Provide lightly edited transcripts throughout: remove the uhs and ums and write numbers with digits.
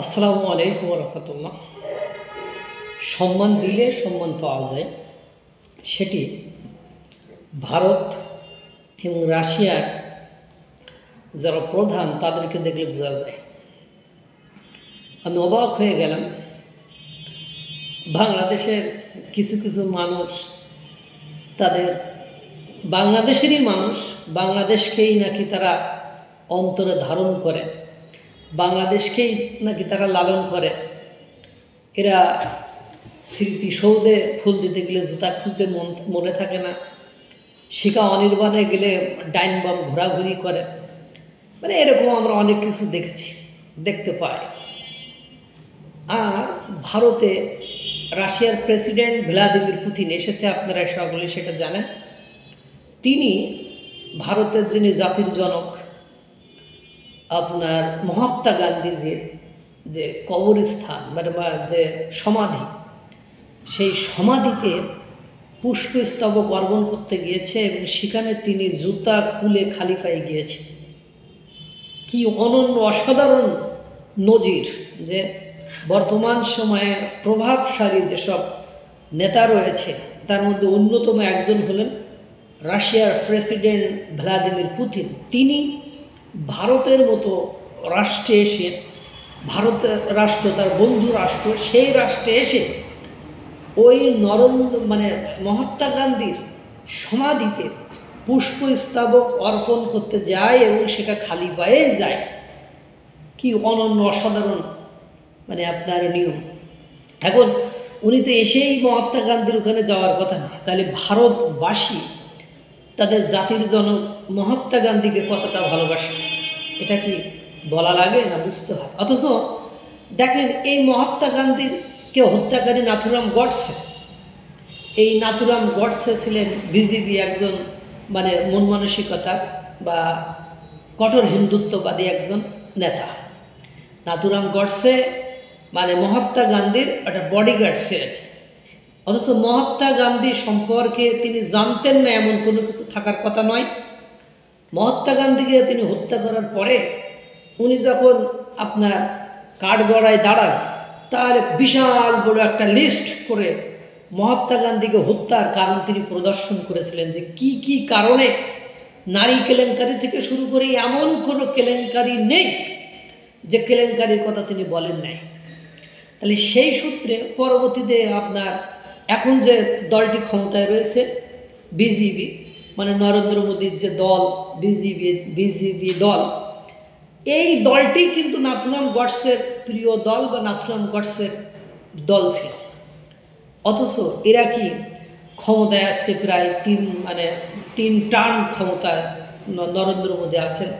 আসসালামু আলাইকুম রহমতুল্লাহ। সম্মান দিলে সম্মান পাওয়া যায়, সেটি ভারত এবং রাশিয়ার যারা প্রধান তাদেরকে দেখলে বোঝা যায়। আমি অবাক হয়ে গেলাম, বাংলাদেশের কিছু কিছু মানুষ তাদের বাংলাদেশেরই মানুষ, বাংলাদেশকেই নাকি তারা অন্তরে ধারণ করে, বাংলাদেশকেই নাকি তারা লালন করে। এরা স্মৃতিসৌধে ফুল দিতে গেলে জুতা খুলতে মনে থাকে না, শিকা অনির্বাণে গেলে ডাইন বাম ঘোরাঘুরি করে। মানে এরকম আমরা অনেক কিছু দেখতে পাই। আর ভারতে রাশিয়ার প্রেসিডেন্ট ভ্লাদিমির পুতিন এসেছে, আপনারা সকলে সেটা জানেন। তিনি ভারতের যিনি জাতির জনক আপনার মহাত্মা গান্ধীজির যে কবরস্থান মানে যে সমাধি, সেই সমাধিতে পুষ্পস্তবক অর্পণ করতে গিয়েছে এবং সেখানে তিনি জুতা খুলে খালি পায়ে গিয়েছে। কি অনন্য অসাধারণ নজির যে বর্তমান সময়ে প্রভাবশালী যেসব নেতা রয়েছে তার মধ্যে অন্যতম একজন হলেন রাশিয়ার প্রেসিডেন্ট ভ্লাদিমির পুতিন। তিনি ভারতের মতো রাষ্ট্রে এসে, ভারতের রাষ্ট্র তার বন্ধু রাষ্ট্র, সেই রাষ্ট্রে এসে ওই মহাত্মা গান্ধীর সমাধিতে পুষ্পস্তবক অর্পণ করতে যায় এবং সেটা খালি পায়ে যায়। কি অনন্য অসাধারণ আপনার নিয়ম। এখন উনি তো এসেই মহাত্মা গান্ধীর ওখানে যাওয়ার কথা না, তাহলে ভারতবাসী তাদের জাতির জনক মহাত্মা গান্ধীকে কতটা ভালোবাসে এটা কি বলা লাগে না, বুঝতে হয়। অথচ দেখেন, এই মহাত্মা গান্ধীর কেউ হত্যাকারী নাথুরাম গডসে, এই নাথুরাম গডসে ছিলেন বিজেপি একজন মন মানসিকতার বা কঠোর হিন্দুত্ববাদী একজন নেতা। নাথুরাম গডসে মহাত্মা গান্ধীর একটা বডিগার্ড ছিলেন। অথচ মহাত্মা গান্ধী সম্পর্কে তিনি জানতেন না, এমন কোনো কিছু থাকার কথা নয়। মহাত্মা গান্ধীকে তিনি হত্যা করার পরে উনি যখন আপনার কাঠগড়ায় দাঁড়ান, তার বিশাল বড় একটা লিস্ট করে মহাত্মা গান্ধীকে হত্যার কারণ তিনি প্রদর্শন করেছিলেন, যে কি কি কারণে নারী কেলেঙ্কারি থেকে শুরু করে এমন কোনো কেলেঙ্কারি নেই যে কেলেঙ্কারির কথা তিনি বলেন নাই। তাহলে সেই সূত্রে পরবর্তীতে আপনার এখন যে দলটি ক্ষমতায় রয়েছে বিজেপি, নরেন্দ্র মোদীর যে দল বিজেপি দল, এই দলটি কিন্তু নাথুরাম গডসের প্রিয় দল বা নাথুরাম গডসের দল ছিল। অথচ এরা কি ক্ষমতায় আজকে প্রায় তিন টার্ম ক্ষমতায় নরেন্দ্র মোদী আছেন,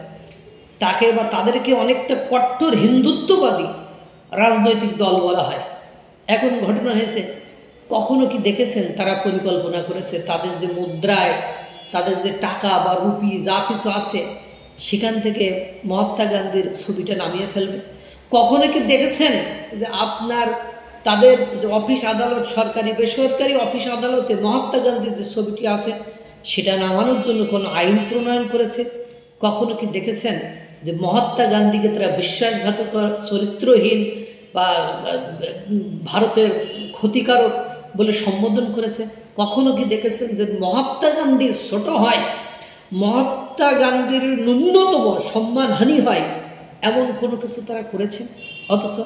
তাকে বা তাদেরকে অনেকটা কট্টর হিন্দুত্ববাদী রাজনৈতিক দল বলা হয়। এখন ঘটনা হয়েছে, কখনো কি দেখেছেন তারা পরিকল্পনা করেছে তাদের যে মুদ্রায়, তাদের যে টাকা বা রুপি যা কিছু আছে সেখান থেকে মহাত্মা গান্ধীর ছবিটা নামিয়ে ফেলবে? কখনো কি দেখেছেন যে আপনার তাদের যে অফিস আদালত, সরকারি বেসরকারি অফিস আদালতে মহাত্মা গান্ধীর যে ছবিটি আছে সেটা নামানোর জন্য কোনো আইন প্রণয়ন করেছে? কখনো কি দেখেছেন যে মহাত্মা গান্ধীকে তারা বিশ্বাসঘাতকর, চরিত্রহীন বা ভারতের ক্ষতিকারক বলে সম্বোধন করেছে? কখনো কি দেখেছেন যে মহাত্মা গান্ধী ছোট হয়, মহাত্মা গান্ধীর ন্যূনতম সম্মানহানি হয়, এমন কোনো কিছু তারা করেছে? অথচ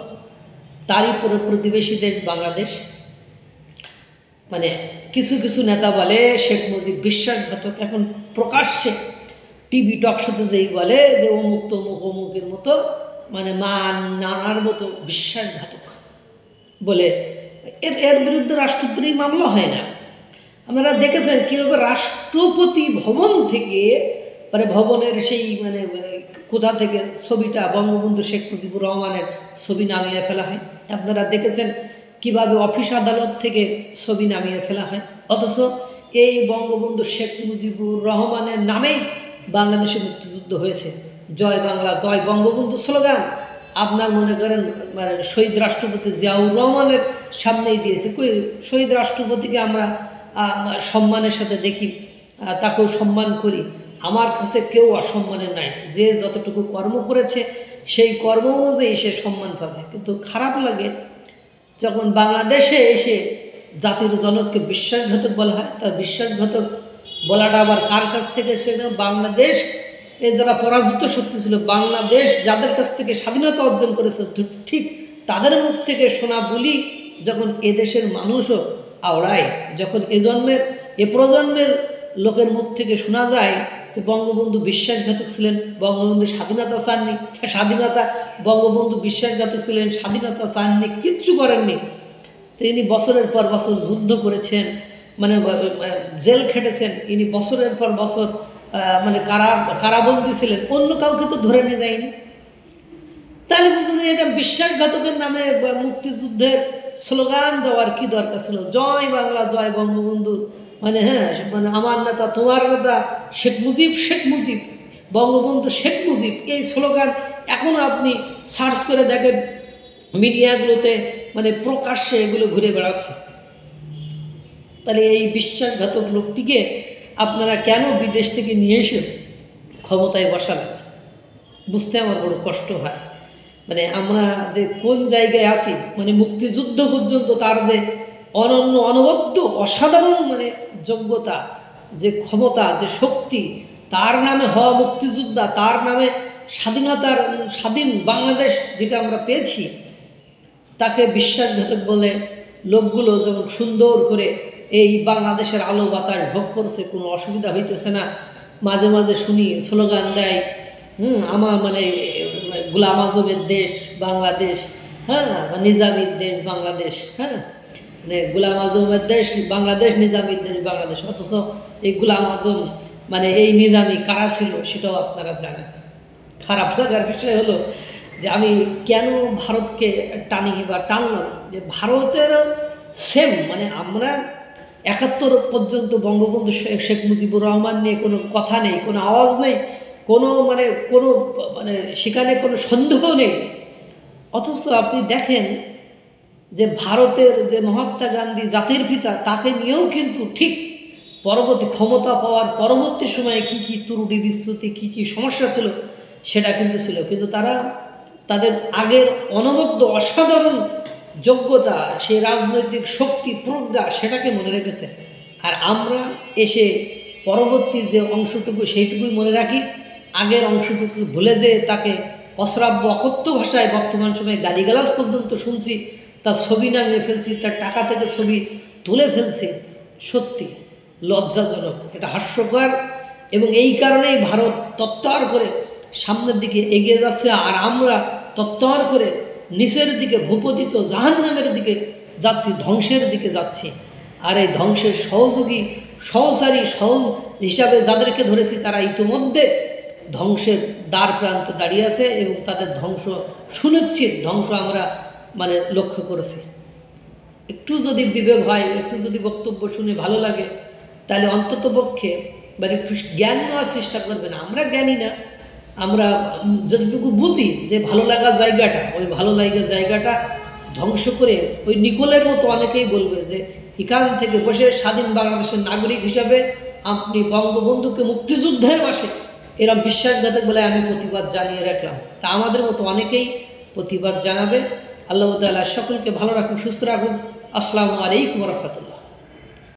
তারই পরে প্রতিবেশী দেশ বাংলাদেশ, কিছু কিছু নেতা বলে শেখ মুজিব বিশ্বাসঘাতক, এখন প্রকাশ্যে টিভি টকশোতে যেই বলে যে অমুক তমুক অমুকের মতো নানার মতো বিশ্বাসঘাতক বলে, এর বিরুদ্ধে রাষ্ট্রদ্রোহী মামলা হয় না। আপনারা দেখেছেন কীভাবে রাষ্ট্রপতি ভবন থেকে ভবনের সেই কোথা থেকে ছবিটা বঙ্গবন্ধু শেখ মুজিবুর রহমানের ছবি নামিয়ে ফেলা হয়। আপনারা দেখেছেন কিভাবে অফিস আদালত থেকে ছবি নামিয়ে ফেলা হয়। অথচ এই বঙ্গবন্ধু শেখ মুজিবুর রহমানের নামেই বাংলাদেশে মুক্তিযুদ্ধ হয়েছে। জয় বাংলা জয় বঙ্গবন্ধু স্লোগান আপনার মনে করেন শহীদ রাষ্ট্রপতি জিয়াউর রহমানের সামনেই দিয়েছে। কই শহীদ রাষ্ট্রপতিকে আমরা সম্মানের সাথে দেখি, তাকেও সম্মান করি। আমার কাছে কেউ অসম্মানের নাই। যে যতটুকু কর্ম করেছে সেই কর্ম অনুযায়ী সে সম্মান পাবে। কিন্তু খারাপ লাগে যখন বাংলাদেশে এসে জাতির জনককে বিশ্বাসঘাতক বলা হয়। তার বিশ্বাসঘাতক বলাটা আবার কার কাছ থেকে? সেটা বাংলাদেশ এ যারা পরাজিত শক্তি ছিল, বাংলাদেশ যাদের কাছ থেকে স্বাধীনতা অর্জন করেছে, ঠিক তাদের মুখ থেকে শোনা বলি যখন এদেশের মানুষও আওড়ায়, যখন এ প্রজন্মের লোকের মুখ থেকে শোনা যায় যে বঙ্গবন্ধু বিশ্বাসঘাতক ছিলেন, বঙ্গবন্ধু স্বাধীনতা চাননি, বঙ্গবন্ধু বিশ্বাসঘাতক ছিলেন, স্বাধীনতা চাননি, কিচ্ছু করেননি। তিনি বছরের পর বছর যুদ্ধ করেছেন, মানে জেল খেটেছেন, ইনি বছরের পর বছর মানে কারাবন্দী ছিলেন, অন্য কাউকে তো ধরে নিয়ে যায়নি। তাহলে বুঝলেন এটা বিশ্বাসঘাতকের নামে মুক্তিযুদ্ধের স্লোগান দেওয়ার কি দরকার ছিল? জয় বাংলা, জয় বঙ্গবন্ধু, মানে মানে আমার নেতা, তোমার নেতা, শেখ মুজিব, বঙ্গবন্ধু শেখ মুজিব, এই স্লোগান এখনও আপনি সার্চ করে দেখেন মিডিয়াগুলোতে, মানে প্রকাশ্যে এগুলো ঘুরে বেড়াচ্ছে। তাহলে এই বিশ্বাসঘাতক লোকটিকে আপনারা কেন বিদেশ থেকে নিয়ে এসে ক্ষমতায় বসালেন? বুঝতে আমার বড় কষ্ট হয়। মানে আমরা যে কোন জায়গায় আছি, মানে মুক্তিযুদ্ধ পর্যন্ত তার যে অনন্য, অনবদ্য, অসাধারণ মানে যোগ্যতা, যে ক্ষমতা, যে শক্তি, তার নামে হওয়া মুক্তিযোদ্ধা, তার নামে স্বাধীন বাংলাদেশ যেটা আমরা পেয়েছি, তাকে বিশ্বাসঘাতক বলে লোকগুলো যখন সুন্দর করে এই বাংলাদেশের আলো বাতাস ভোগ করছে, কোনো অসুবিধা হইতেছে না। মাঝে মাঝে শুনি স্লোগান দেয়, আমার মানে গোলাম আজমের দেশ বাংলাদেশ, নিজামীর দেশ বাংলাদেশ, মানে গোলাম আজমের দেশ বাংলাদেশ, নিজামীর দেশ বাংলাদেশ। অথচ এই গোলাম আজম মানে এই নিজামী কারা ছিল সেটাও আপনারা জানেন। খারাপ লাগার বিষয় হলো যে আমি কেন ভারতকে টানলাম, যে ভারতের সেম, মানে আমরা ৭১ পর্যন্ত বঙ্গবন্ধু শেখ মুজিবুর রহমান নিয়ে কোনো কথা নেই, কোনো আওয়াজ নেই, কোনো মানে সেখানে কোনো সন্দেহ নেই। অথচ আপনি দেখেন যে ভারতের যে মহাত্মা গান্ধী জাতির পিতা, তাকে নিয়েও কিন্তু ঠিক পরবর্তী ক্ষমতা পাওয়ার পরবর্তী সময়ে কী কী ত্রুটি বিচ্যুতি, কী কী সমস্যা ছিল সেটা কিন্তু ছিল, কিন্তু তারা তাদের আগের অনবদ্য অসাধারণ যোগ্যতা, সেই রাজনৈতিক শক্তি, প্রজ্ঞা, সেটাকে মনে রেখেছে। আর আমরা এসে পরবর্তী যে অংশটুকু সেইটুকুই মনে রাখি, আগের অংশটুকু ভুলে যেয়ে তাকে অশ্রাব্য অকথ্য ভাষায় বর্তমান সময়ে গালিগালাজ পর্যন্ত শুনছি, তার ছবি নামিয়ে ফেলছি, তার টাকা থেকে ছবি তুলে ফেলছি। সত্যি লজ্জাজনক, এটা হাস্যকর। এবং এই কারণেই ভারত তত্ত্বর করে সামনের দিকে এগিয়ে যাচ্ছে, আর আমরা তত্ত্বর করে নিচের দিকে, ভূপতিত জাহান্নামের দিকে যাচ্ছি, ধ্বংসের দিকে যাচ্ছি। আর এই ধ্বংসের সহচারী হিসাবে যাদেরকে ধরেছি, তারা ইতিমধ্যে ধ্বংসের দ্বার প্রান্তে দাঁড়িয়ে আছে এবং তাদের ধ্বংস সুনিশ্চিত, ধ্বংস আমরা মানে লক্ষ্য করেছি। একটু যদি বিবেক হয়, একটু যদি বক্তব্য শুনে ভালো লাগে, তাহলে অন্ততপক্ষে মানে একটু জ্ঞান নেওয়ার চেষ্টা করবেন। আমরা জ্ঞানী না, আমরা যতটুকু বুঝি যে ভালো লাগার জায়গাটা, ওই ভালো লাগার জায়গাটা ধ্বংস করে ওই নিকোলের মতো অনেকেই বলবে যে এখান থেকে বসে স্বাধীন বাংলাদেশের নাগরিক হিসাবে আপনি বঙ্গবন্ধুকে মুক্তিযুদ্ধের মাসে এরকম বিশ্বাসঘাতক বলে আমি প্রতিবাদ জানিয়ে রাখলাম। তা আমাদের মতো অনেকেই প্রতিবাদ জানাবে। আল্লাহ তাআলা সকলকে ভালো রাখুন, সুস্থ রাখুন। আসসালামু আলাইকুম ওয়া রাহমাতুল্লাহ।